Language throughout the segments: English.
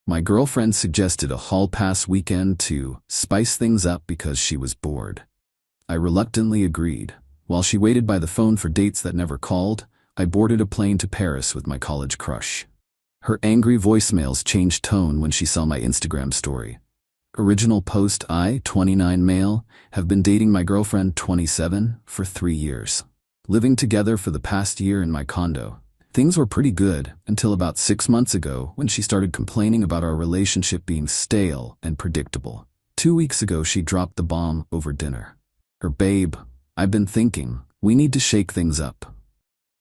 My girlfriend suggested a hall pass weekend to spice things up because she was bored. I reluctantly agreed. While she waited by the phone for dates that never called, I boarded a plane to Paris with my college crush. Her angry voicemails changed tone when she saw my Instagram story. Original post: I, 29 male, have been dating my girlfriend, 27, for 3 years. Living together for the past year in my condo. Things were pretty good until about 6 months ago when she started complaining about our relationship being stale and predictable. 2 weeks ago she dropped the bomb over dinner. Her: babe, I've been thinking, we need to shake things up.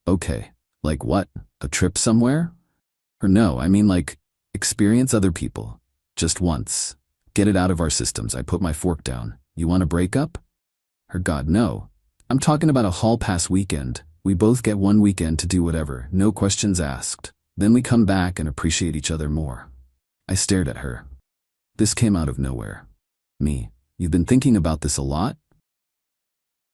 Okay, like what? A trip somewhere? Her: no, I mean like, experience other people. Just once. Get it out of our systems. I put my fork down. You want to break up? Her: God, no. I'm talking about a hall pass weekend. We both get 1 weekend to do whatever, no questions asked. Then we come back and appreciate each other more. I stared at her. This came out of nowhere. Me: you've been thinking about this a lot?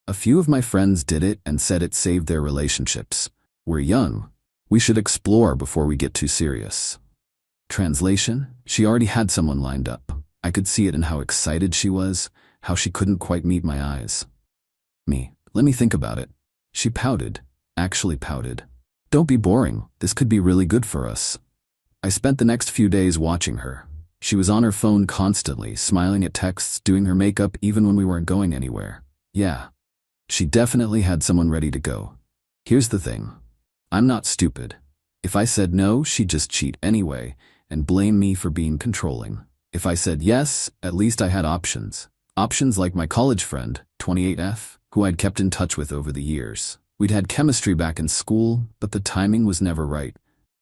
A few of my friends did it and said it saved their relationships. We're young. We should explore before we get too serious. Translation: she already had someone lined up. I could see it in how excited she was, how she couldn't quite meet my eyes. Me: let me think about it. She pouted, actually pouted. Don't be boring, this could be really good for us. I spent the next few days watching her. She was on her phone constantly, smiling at texts, doing her makeup even when we weren't going anywhere. Yeah. She definitely had someone ready to go. Here's the thing. I'm not stupid. If I said no, she'd just cheat anyway and blame me for being controlling. If I said yes, at least I had options. Options like my college friend, 28F, who I'd kept in touch with over the years. We'd had chemistry back in school, but the timing was never right.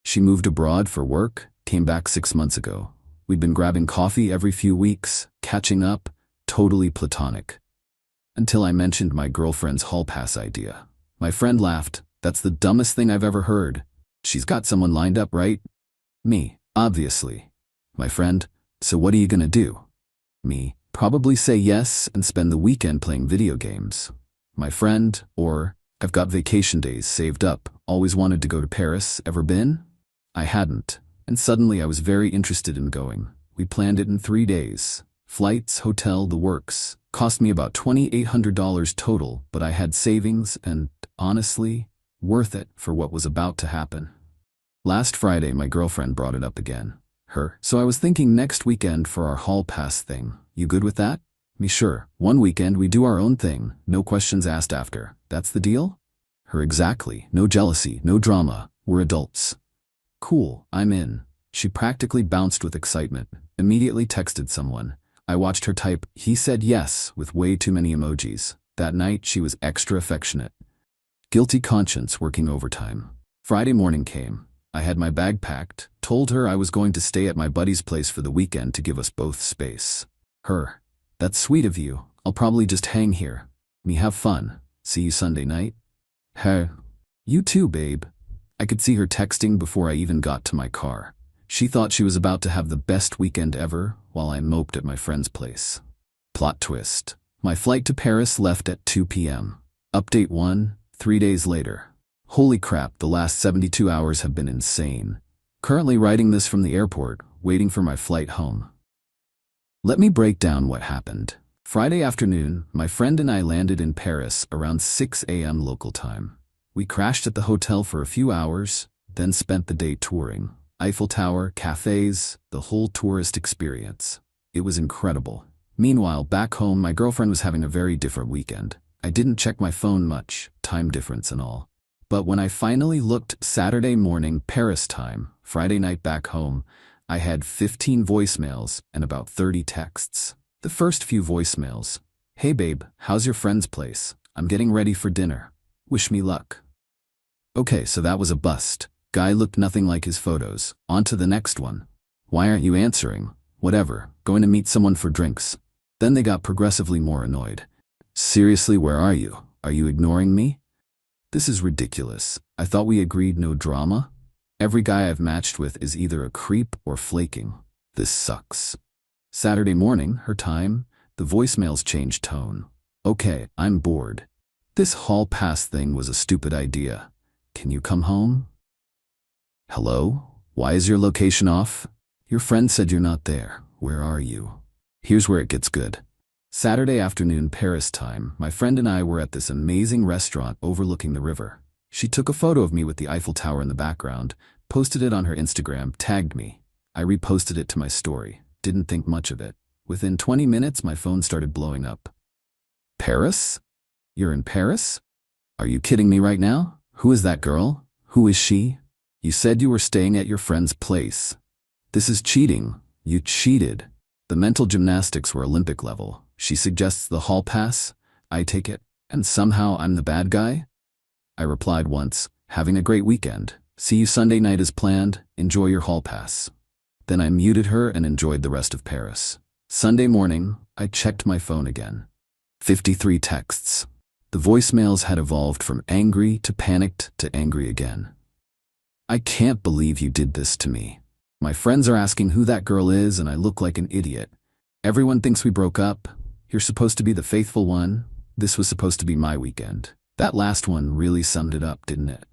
She moved abroad for work, came back 6 months ago. We'd been grabbing coffee every few weeks, catching up, totally platonic. Until I mentioned my girlfriend's hall pass idea. My friend laughed. That's the dumbest thing I've ever heard. She's got someone lined up, right? Me: obviously. My friend: so what are you gonna do? Me: probably say yes and spend the weekend playing video games. My friend: or, I've got vacation days saved up, always wanted to go to Paris. Ever been? I hadn't, and suddenly I was very interested in going. We planned it in 3 days. Flights, hotel, the works. Cost me about $2,800 total, but I had savings and, honestly, worth it for what was about to happen. Last Friday my girlfriend brought it up again. Her: so I was thinking next weekend for our hall pass thing. You good with that? Me: sure. 1 weekend we do our own thing, no questions asked after. That's the deal? Her: exactly. No jealousy, no drama. We're adults. Cool, I'm in. She practically bounced with excitement, immediately texted someone. I watched her type, he said yes, with way too many emojis. That night she was extra affectionate. Guilty conscience working overtime. Friday morning came. I had my bag packed, told her I was going to stay at my buddy's place for the weekend to give us both space. Her: that's sweet of you. I'll probably just hang here. Me: have fun. See you Sunday night. Her: you too, babe. I could see her texting before I even got to my car. She thought she was about to have the best weekend ever, while I moped at my friend's place. Plot twist. My flight to Paris left at 2 p.m. Update 1, 3 days later. Holy crap, the last 72 hours have been insane. Currently writing this from the airport, waiting for my flight home. Let me break down what happened. Friday afternoon, my friend and I landed in Paris around 6 a.m. local time. We crashed at the hotel for a few hours, then spent the day touring. Eiffel Tower, cafes, the whole tourist experience. It was incredible. Meanwhile, back home, my girlfriend was having a very different weekend. I didn't check my phone much, time difference and all. But when I finally looked, Saturday morning, Paris time, Friday night back home, I had 15 voicemails and about 30 texts. The first few voicemails: hey babe, how's your friend's place? I'm getting ready for dinner. Wish me luck. Okay, so that was a bust. Guy looked nothing like his photos. On to the next one. Why aren't you answering? Whatever, going to meet someone for drinks. Then they got progressively more annoyed. Seriously, where are you? Are you ignoring me? This is ridiculous. I thought we agreed no drama. Every guy I've matched with is either a creep or flaking. This sucks. Saturday morning, her time, the voicemails changed tone. Okay, I'm bored. This hall pass thing was a stupid idea. Can you come home? Hello? Why is your location off? Your friend said you're not there. Where are you? Here's where it gets good. Saturday afternoon Paris time, my friend and I were at this amazing restaurant overlooking the river. She took a photo of me with the Eiffel Tower in the background, posted it on her Instagram, tagged me. I reposted it to my story. Didn't think much of it. Within 20 minutes, my phone started blowing up. Paris? You're in Paris? Are you kidding me right now? Who is that girl? Who is she? You said you were staying at your friend's place. This is cheating. You cheated. The mental gymnastics were Olympic level. She suggests the hall pass. I take it, and somehow I'm the bad guy? I replied once, having a great weekend. See you Sunday night as planned. Enjoy your hall pass. Then I muted her and enjoyed the rest of Paris. Sunday morning, I checked my phone again. 53 texts. The voicemails had evolved from angry to panicked to angry again. I can't believe you did this to me. My friends are asking who that girl is and I look like an idiot. Everyone thinks we broke up. You're supposed to be the faithful one. This was supposed to be my weekend. That last one really summed it up, didn't it?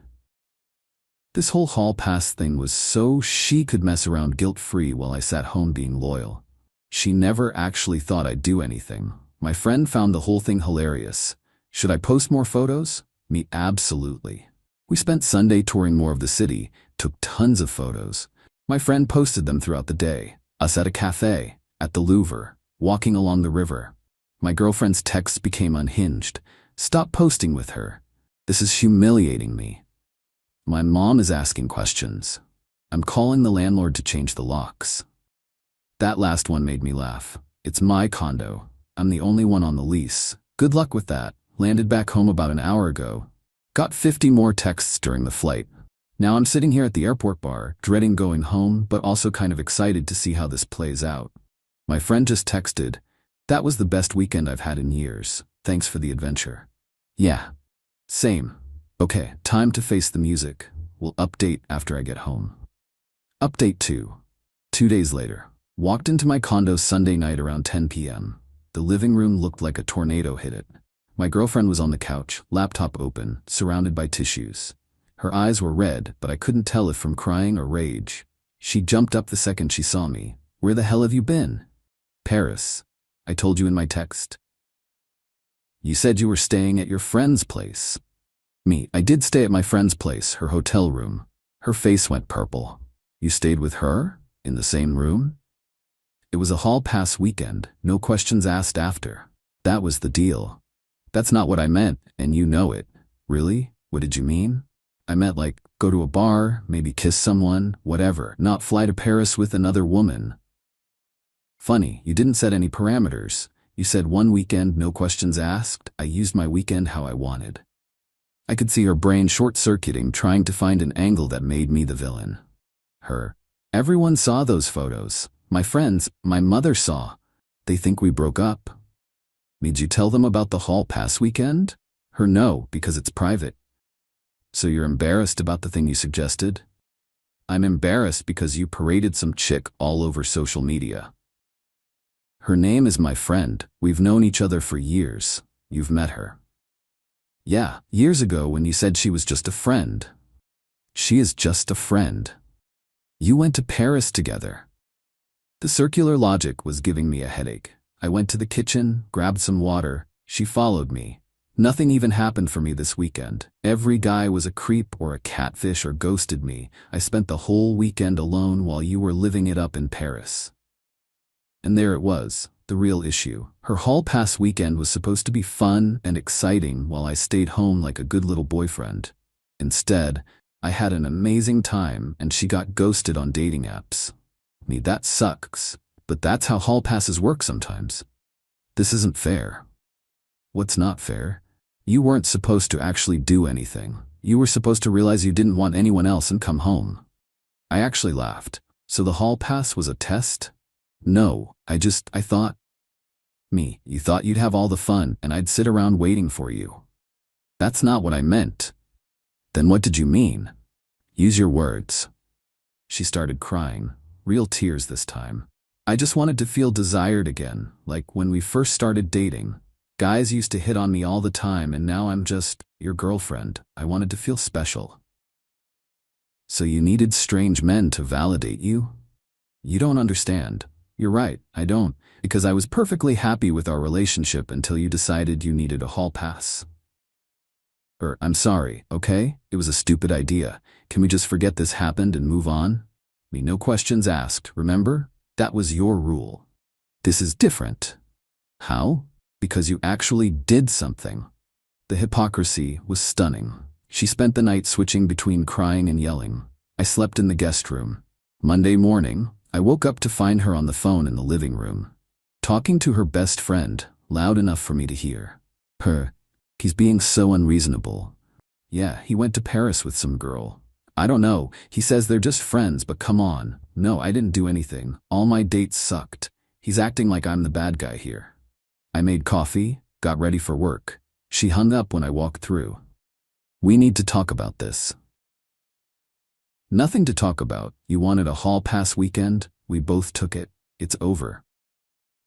This whole hall pass thing was so she could mess around guilt-free while I sat home being loyal. She never actually thought I'd do anything. My friend found the whole thing hilarious. Should I post more photos? Me, absolutely. We spent Sunday touring more of the city, took tons of photos. My friend posted them throughout the day. Us at a cafe, at the Louvre, walking along the river. My girlfriend's texts became unhinged. Stop posting with her. This is humiliating me. My mom is asking questions. I'm calling the landlord to change the locks. That last one made me laugh. It's my condo. I'm the only one on the lease. Good luck with that. Landed back home about an hour ago. Got 50 more texts during the flight. Now I'm sitting here at the airport bar, dreading going home, but also kind of excited to see how this plays out. My friend just texted, "That was the best weekend I've had in years. Thanks for the adventure." Yeah. Same. Okay, time to face the music. We'll update after I get home. Update 2. 2 days later. Walked into my condo Sunday night around 10 p.m. The living room looked like a tornado hit it. My girlfriend was on the couch, laptop open, surrounded by tissues. Her eyes were red, but I couldn't tell if from crying or rage. She jumped up the second she saw me. "Where the hell have you been?" "Paris. I told you in my text." "You said you were staying at your friend's place." Me, I did stay at my friend's place, her hotel room. Her face went purple. "You stayed with her? In the same room?" "It was a hall pass weekend, no questions asked after. That was the deal." "That's not what I meant, and you know it." "Really? What did you mean?" "I meant like, go to a bar, maybe kiss someone, whatever, not fly to Paris with another woman." "Funny, you didn't set any parameters. You said one weekend, no questions asked. I used my weekend how I wanted." I could see her brain short-circuiting, trying to find an angle that made me the villain. Her. "Everyone saw those photos. My friends, my mother saw. They think we broke up." "Did you tell them about the hall pass weekend?" Her. "No, because it's private." "So you're embarrassed about the thing you suggested?" "I'm embarrassed because you paraded some chick all over social media." Her name is my friend. We've known each other for years. You've met her. Yeah, years ago when you said she was just a friend. She is just a friend. You went to Paris together. The circular logic was giving me a headache. I went to the kitchen, grabbed some water. She followed me. Nothing even happened for me this weekend. Every guy was a creep or a catfish or ghosted me. I spent the whole weekend alone while you were living it up in Paris. And there it was, the real issue. Her hall pass weekend was supposed to be fun and exciting while I stayed home like a good little boyfriend. Instead, I had an amazing time and she got ghosted on dating apps. Me, that sucks, but that's how hall passes work sometimes. This isn't fair. What's not fair? You weren't supposed to actually do anything. You were supposed to realize you didn't want anyone else and come home. I actually laughed. So the hall pass was a test? No, I thought. Me, you thought you'd have all the fun and I'd sit around waiting for you. That's not what I meant. Then what did you mean? Use your words. She started crying, real tears this time. I just wanted to feel desired again, like when we first started dating. Guys used to hit on me all the time and now I'm just your girlfriend. I wanted to feel special. So you needed strange men to validate you? You don't understand. You're right, I don't, because I was perfectly happy with our relationship until you decided you needed a hall pass. I'm sorry, okay? It was a stupid idea. Can we just forget this happened and move on? No questions asked, remember? That was your rule. This is different. How? Because you actually did something. The hypocrisy was stunning. She spent the night switching between crying and yelling. I slept in the guest room. Monday morning, I woke up to find her on the phone in the living room, talking to her best friend, loud enough for me to hear. He's being so unreasonable. Yeah, he went to Paris with some girl. I don't know, he says they're just friends, but come on. No, I didn't do anything. All my dates sucked. He's acting like I'm the bad guy here. I made coffee, got ready for work. She hung up when I walked through. We need to talk about this. Nothing to talk about. You wanted a hall pass weekend. We both took it. It's over.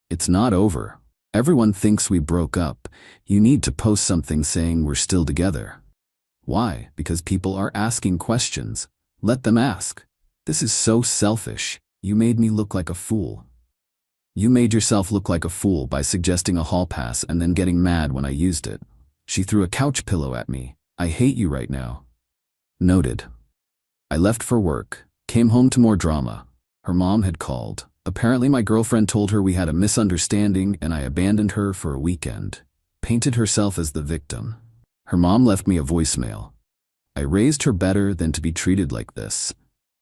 It's not over. Everyone thinks we broke up. You need to post something saying we're still together. Why? Because people are asking questions. Let them ask. This is so selfish. You made me look like a fool. You made yourself look like a fool by suggesting a hall pass and then getting mad when I used it. She threw a couch pillow at me. I hate you right now. Noted. I left for work, came home to more drama. Her mom had called. Apparently my girlfriend told her we had a misunderstanding and I abandoned her for a weekend. Painted herself as the victim. Her mom left me a voicemail. I raised her better than to be treated like this.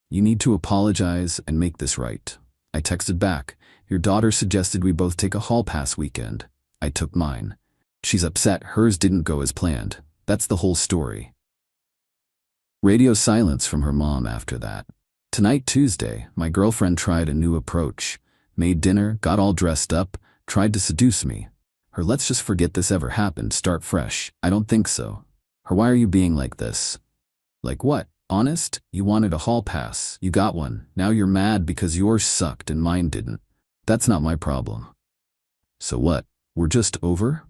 You need to apologize and make this right. I texted back. Your daughter suggested we both take a hall pass weekend. I took mine. She's upset hers didn't go as planned. That's the whole story. Radio silence from her mom after that. Tonight, Tuesday, my girlfriend tried a new approach. Made dinner, got all dressed up, tried to seduce me. Her let's just forget this ever happened, start fresh. I don't think so. Her why are you being like this? Like what? Honest? You wanted a hall pass, you got one. Now you're mad because yours sucked and mine didn't. That's not my problem. So what? We're just over?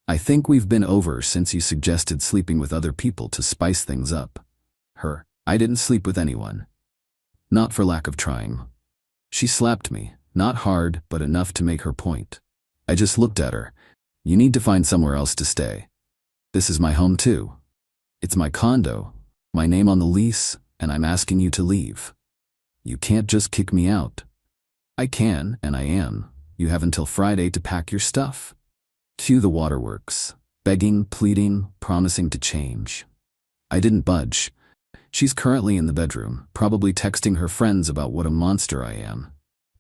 I think we've been over since you suggested sleeping with other people to spice things up. I didn't sleep with anyone. Not for lack of trying. She slapped me, not hard, but enough to make her point. I just looked at her. You need to find somewhere else to stay. This is my home too. It's my condo, my name on the lease, and I'm asking you to leave. You can't just kick me out. I can, and I am. You have until Friday to pack your stuff. Cue the waterworks. Begging, pleading, promising to change. I didn't budge. She's currently in the bedroom, probably texting her friends about what a monster I am.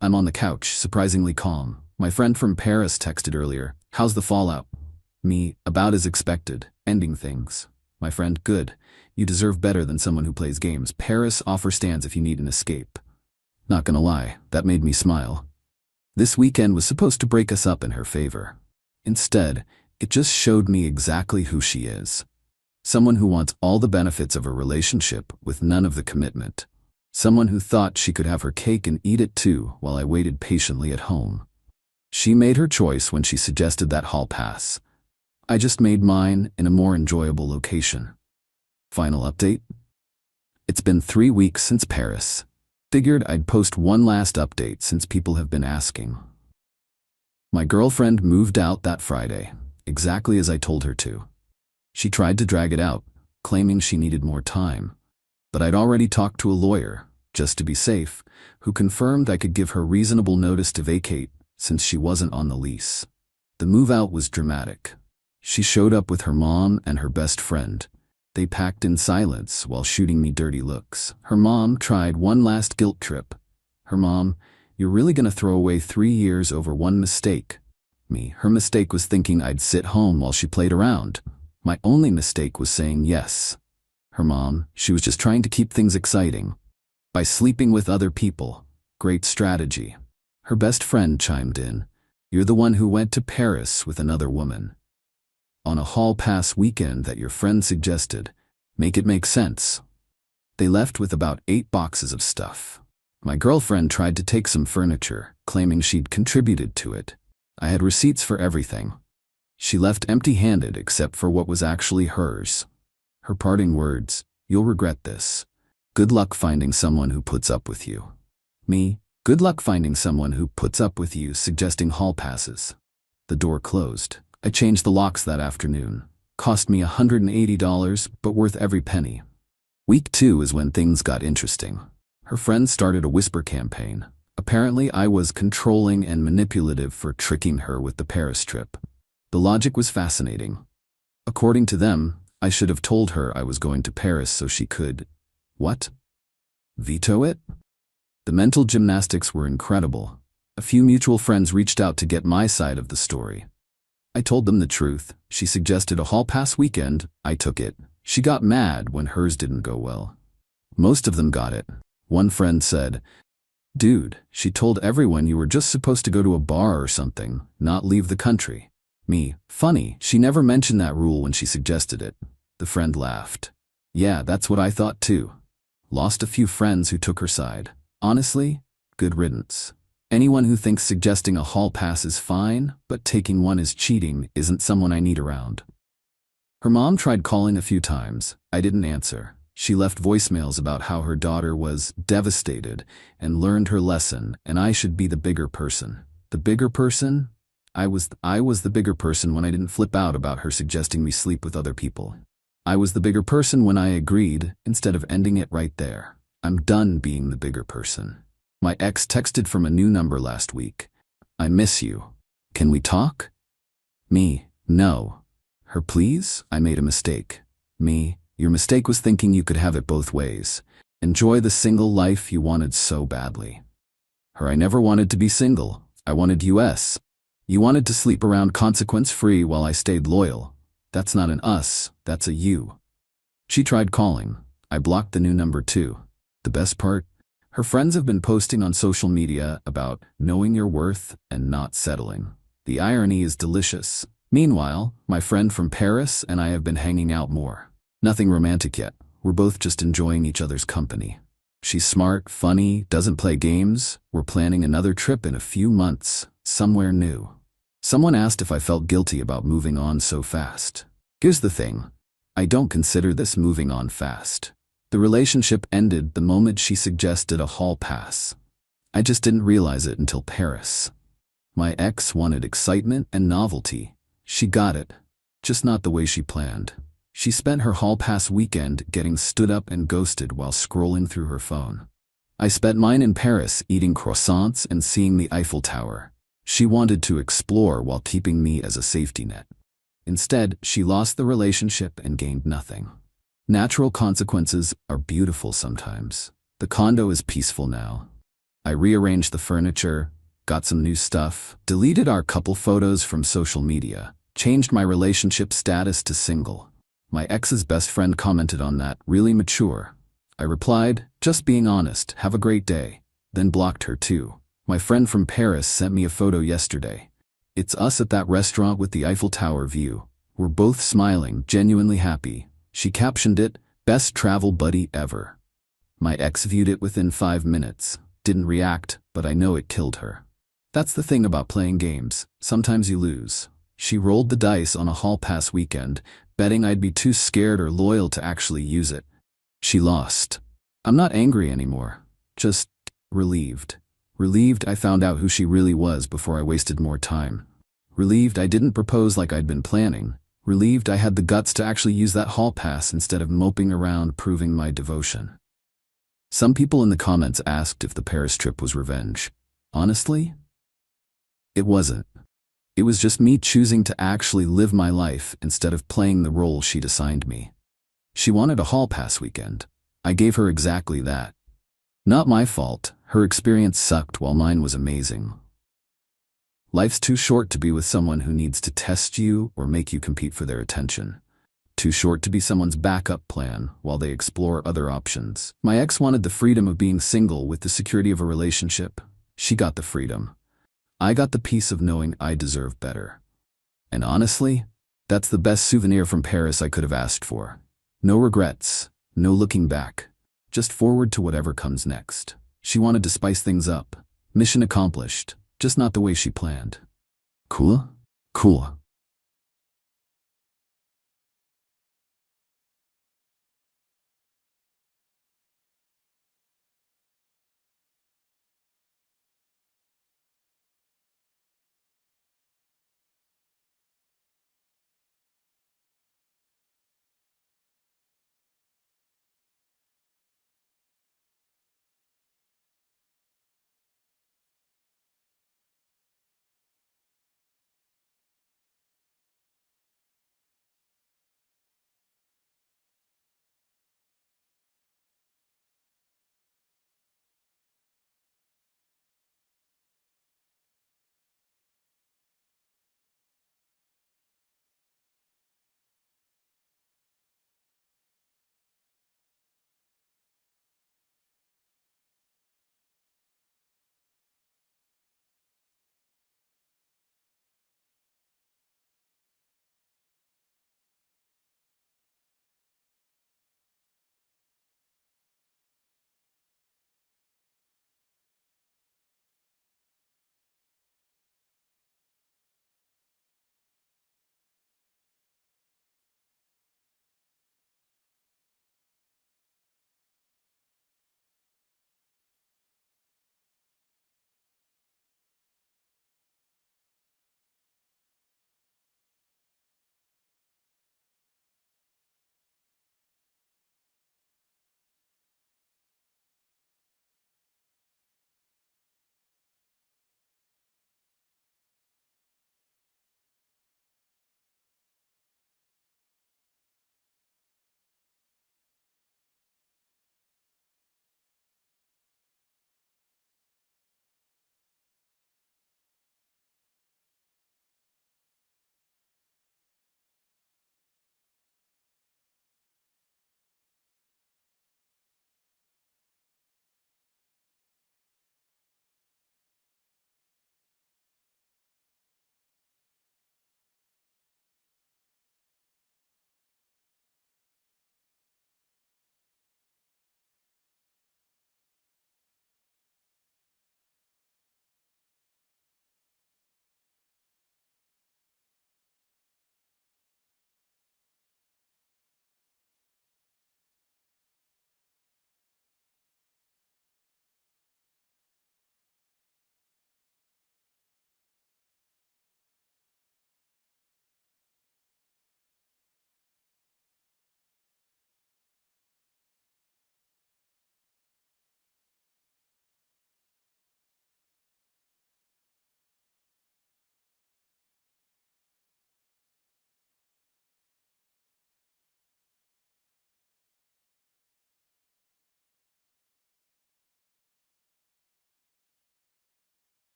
I'm on the couch, surprisingly calm. My friend from Paris texted earlier, how's the fallout? Me, about as expected, ending things. My friend, good. You deserve better than someone who plays games. Paris, offer stands if you need an escape. Not gonna lie, that made me smile. This weekend was supposed to break us up in her favor. Instead, it just showed me exactly who she is. Someone who wants all the benefits of a relationship with none of the commitment. Someone who thought she could have her cake and eat it too while I waited patiently at home. She made her choice when she suggested that hall pass. I just made mine in a more enjoyable location. Final update? It's been 3 weeks since Paris. Figured I'd post one last update since people have been asking. My girlfriend moved out that Friday, exactly as I told her to. She tried to drag it out, claiming she needed more time. But I'd already talked to a lawyer, just to be safe, who confirmed I could give her reasonable notice to vacate since she wasn't on the lease. The move out was dramatic. She showed up with her mom and her best friend. They packed in silence while shooting me dirty looks. Her mom tried one last guilt trip. Her mom, you're really gonna throw away 3 years over one mistake. Me, her mistake was thinking I'd sit home while she played around. My only mistake was saying yes. Her mom, she was just trying to keep things exciting. By sleeping with other people. Great strategy. Her best friend chimed in. You're the one who went to Paris with another woman. On a hall pass weekend that your friend suggested. Make it make sense. They left with about 8 boxes of stuff. My girlfriend tried to take some furniture, claiming she'd contributed to it. I had receipts for everything. She left empty-handed except for what was actually hers. Her parting words, you'll regret this. Good luck finding someone who puts up with you. Me, good luck finding someone who puts up with you suggesting hall passes. The door closed. I changed the locks that afternoon. Cost me $180, but worth every penny. Week 2 is when things got interesting. Her friends started a whisper campaign. Apparently, I was controlling and manipulative for tricking her with the Paris trip. The logic was fascinating. According to them, I should have told her I was going to Paris so she could, what? Veto it? The mental gymnastics were incredible. A few mutual friends reached out to get my side of the story. I told them the truth. She suggested a hall pass weekend. I took it. She got mad when hers didn't go well. Most of them got it. One friend said, "Dude, she told everyone you were just supposed to go to a bar or something, not leave the country." Me, "Funny, she never mentioned that rule when she suggested it." The friend laughed. "Yeah, that's what I thought too." Lost a few friends who took her side. Honestly, good riddance. Anyone who thinks suggesting a hall pass is fine, but taking one is cheating, isn't someone I need around. Her mom tried calling a few times. I didn't answer. She left voicemails about how her daughter was devastated and learned her lesson, and I should be the bigger person. The bigger person? I was the bigger person when I didn't flip out about her suggesting me sleep with other people. I was the bigger person when I agreed, instead of ending it right there. I'm done being the bigger person. My ex texted from a new number last week. "I miss you. Can we talk?" Me, "No." Her, "Please? I made a mistake." Me, "Your mistake was thinking you could have it both ways. Enjoy the single life you wanted so badly." Her, "I never wanted to be single. I wanted US. You wanted to sleep around consequence-free while I stayed loyal. That's not an us, that's a you." She tried calling. I blocked the new number too. The best part? Her friends have been posting on social media about knowing your worth and not settling. The irony is delicious. Meanwhile, my friend from Paris and I have been hanging out more. Nothing romantic yet. We're both just enjoying each other's company. She's smart, funny, doesn't play games. We're planning another trip in a few months, somewhere new. Someone asked if I felt guilty about moving on so fast. Here's the thing. I don't consider this moving on fast. The relationship ended the moment she suggested a hall pass. I just didn't realize it until Paris. My ex wanted excitement and novelty. She got it, just not the way she planned. She spent her hall pass weekend getting stood up and ghosted while scrolling through her phone. I spent mine in Paris eating croissants and seeing the Eiffel Tower. She wanted to explore while keeping me as a safety net. Instead, she lost the relationship and gained nothing. Natural consequences are beautiful sometimes. The condo is peaceful now. I rearranged the furniture, got some new stuff, deleted our couple photos from social media, changed my relationship status to single. My ex's best friend commented on that, "Really mature." I replied, "Just being honest, have a great day," then blocked her too. My friend from Paris sent me a photo yesterday. It's us at that restaurant with the Eiffel Tower view. We're both smiling, genuinely happy. She captioned it, "Best travel buddy ever." My ex viewed it within 5 minutes. Didn't react, but I know it killed her. That's the thing about playing games. Sometimes you lose. She rolled the dice on a hall pass weekend, betting I'd be too scared or loyal to actually use it. She lost. I'm not angry anymore. Just relieved. Relieved I found out who she really was before I wasted more time. Relieved I didn't propose like I'd been planning. Relieved I had the guts to actually use that hall pass instead of moping around proving my devotion. Some people in the comments asked if the Paris trip was revenge. Honestly, it wasn't. It was just me choosing to actually live my life instead of playing the role she'd assigned me. She wanted a hall pass weekend. I gave her exactly that. Not my fault. Her experience sucked while mine was amazing. Life's too short to be with someone who needs to test you or make you compete for their attention. Too short to be someone's backup plan while they explore other options. My ex wanted the freedom of being single with the security of a relationship. She got the freedom. I got the peace of knowing I deserve better. And honestly, that's the best souvenir from Paris I could have asked for. No regrets, no looking back. Just forward to whatever comes next. She wanted to spice things up. Mission accomplished, just not the way she planned. Cool? Cool.